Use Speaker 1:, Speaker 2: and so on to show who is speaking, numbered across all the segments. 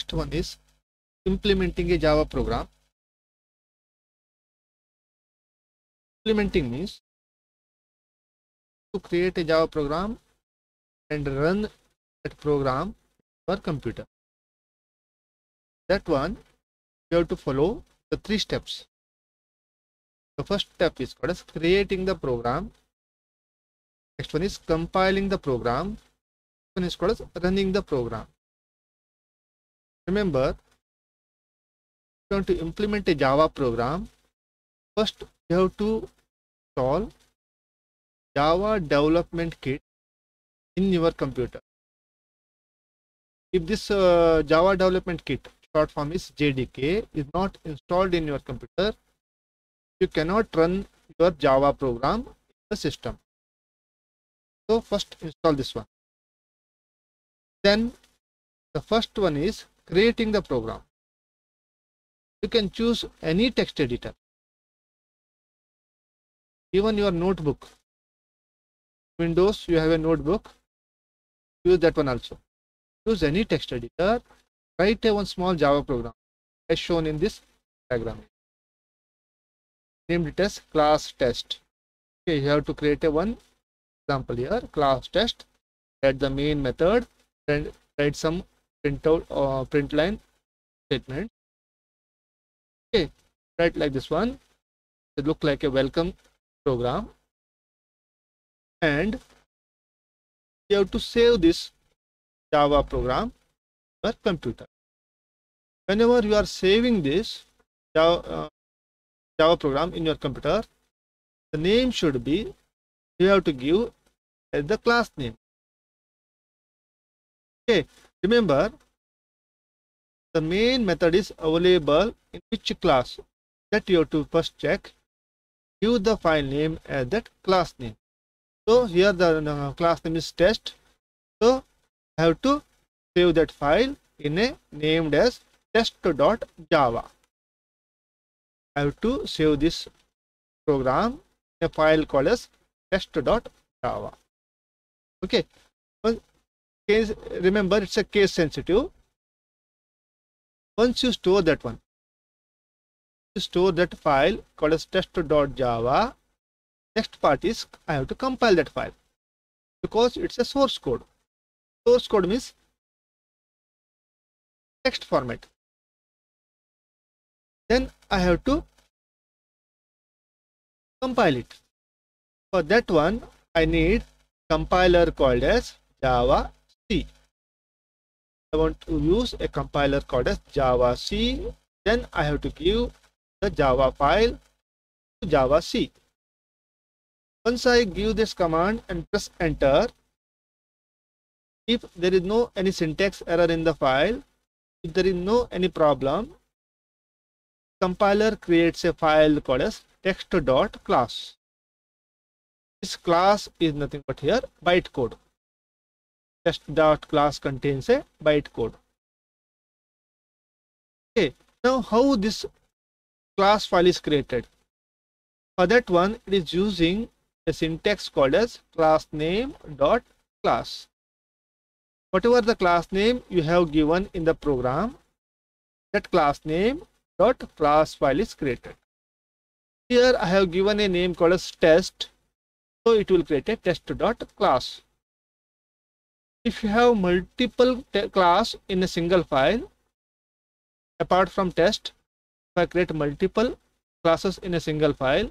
Speaker 1: Next one is implementing a Java program. Implementing means to create a Java program and run that program on your computer. That one you have to follow the 3 steps. The first step is called as creating the program. Next one is compiling the program. Next one is called as running the program. Remember, if you want to implement a Java program, first you have to install Java Development Kit in your computer. If this Java Development Kit, short form is JDK, is not installed in your computer, you cannot run your Java program in the system. So first install this one. Then the first one is creating the program. You can choose any text editor, even your notebook. Windows, you have a notebook, use that one also. Use any text editor, write a one small Java program as shown in this diagram. Named it as class test. Okay, you have to create a one example here, class test, add the main method and write some print line statement. Okay, write like this one. It look like a welcome program, and you have to save this Java program on your computer. Whenever you are saving this Java program in your computer, the name should be, you have to give as the class name. Okay, remember the main method is available in which class, that you have to first check. Give the file name as that class name. So here the class name is test, so I have to save that file in a named as test.java. I have to save this program in a file called as test.java. Okay, case, remember it's a case sensitive. Once you store that one, you store that file called as test.java. Next part is I have to compile that file, because it's a source code. Source code means text format. Then I have to compile it. For that one, I need compiler called as Java C. I want to use a compiler called as Java C. Then I have to give the Java file to Java C. Once I give this command and press enter, if there is no any syntax error in the file, if there is no any problem, compiler creates a file called as text.class. This class is nothing but here bytecode. Test.class contains a bytecode. Okay, now how this class file is created? For that one, it is using a syntax called as class name dot class. Whatever the class name you have given in the program, that class name dot class file is created. Here I have given a name called as test, so it will create a test.class. If you have multiple class in a single file, apart from test, if I create multiple classes in a single file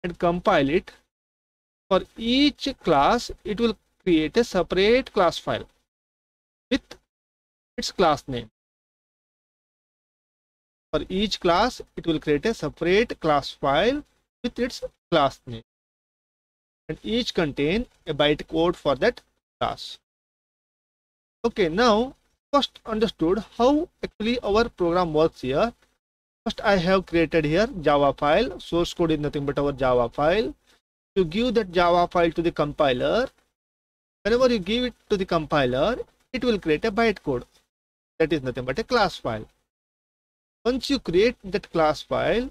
Speaker 1: and compile it, for each class it will create a separate class file with its class name. For each class, it will create a separate class file with its class name, and each contain a bytecode for that class. Okay, now first understood how actually our program works here. First I have created here Java file. Source code is nothing but our Java file. You give that Java file to the compiler. Whenever you give it to the compiler, it will create a bytecode. That is nothing but a class file. Once you create that class file,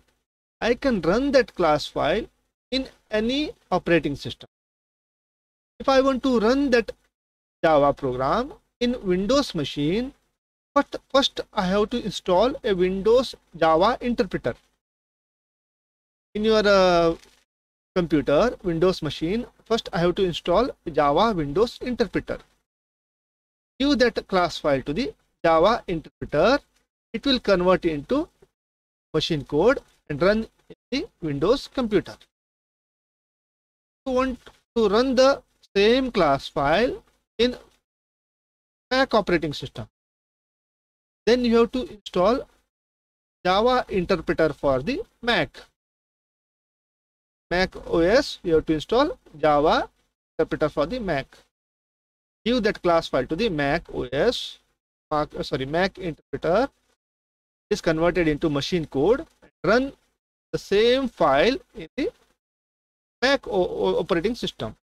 Speaker 1: I can run that class file in any operating system. If I want to run that Java program in Windows machine, First I have to install a Windows Java interpreter. In your computer, Windows machine, first I have to install Java Windows interpreter. Give that class file to the Java interpreter. It will convert into machine code and run in the Windows computer. You want to run the same class file in Mac operating system. Then you have to install Java interpreter for the Mac. Mac OS, you have to install Java interpreter for the Mac. Give that class file to the Mac OS, Mac interpreter. Is converted into machine code. Run the same file in the Mac operating system.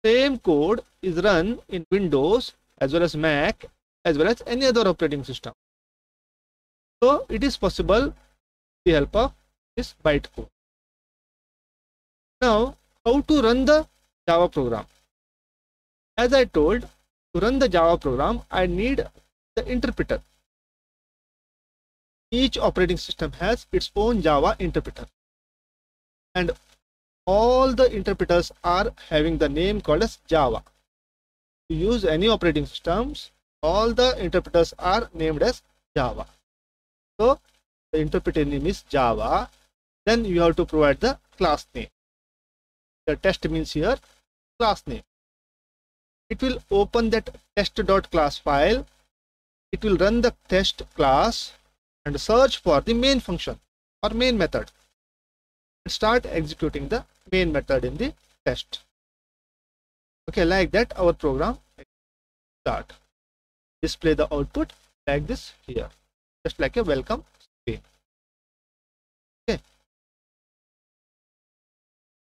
Speaker 1: Same code is run in Windows as well as Mac as well as any other operating system. So it is possible with the help of this bytecode. Now, how to run the Java program? As I told, to run the Java program, I need the interpreter. Each operating system has its own Java interpreter, and all the interpreters are having the name called as Java. To use any operating systems, all the interpreters are named as Java. So the interpreter name is Java. Then you have to provide the class name. The test means here class name. It will open that test.class file. It will run the test class and search for the main function or main method and start executing the main method in the test. Okay, like that our program start. Display the output like this here, just like a welcome